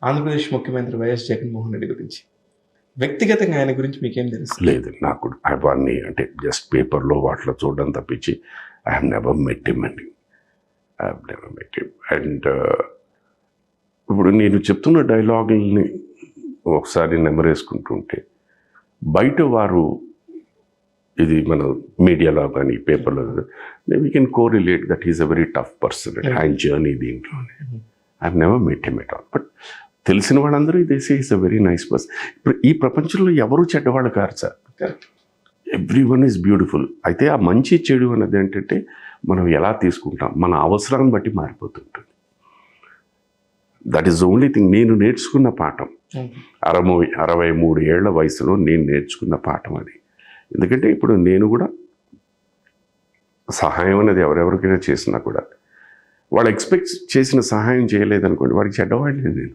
ఆంధ్రప్రదేశ్ ముఖ్యమంత్రి వైఎస్ జగన్మోహన్ రెడ్డి గురించి. వ్యక్తిగతంగా ఆయన గురించి మీకేం తెలుసు? లేదు, నాకు అవన్నీ అంటే జస్ట్ పేపర్లో వాటిలో చూడడం తప్పించి I have never met him అండి. I have never met him. And ఇప్పుడు నేను చెప్తున్న డైలాగుల్ని ఒకసారి నెమరేసుకుంటుంటే బయట వారు ఇది మన మీడియాలో కానీ పేపర్లో we can correlate that is a very tough person ఆయన జర్నీ దీంట్లోనే. I have never met him at all. But తెలిసిన వాళ్ళందరూ దేశీ is a very nice person. ఇప్పుడు ఈ ప్రపంచంలో ఎవరు చెడ్డవాళ్ళు కారు sir. Everyone is beautiful. అయితే ఆ మంచి చెడు అన్నది ఏంటంటే మనం ఎలా తీసుకుంటాం, మన అవసరాన్ని బట్టి మారిపోతుంటుంది. That is the only thing. నేను నేర్చుకున్న పాఠం 63 ఏళ్ల వయసులో నేను నేర్చుకున్న పాఠం అది. ఎందుకంటే ఇప్పుడు నేను కూడా సహాయం అనేది ఎవరెవరికైనా చేసినా కూడా వాళ్ళు ఎక్స్పెక్ట్ చేసిన సహాయం చేయలేదనుకోండి, వాడికి చెడ్డవాడిని నేను.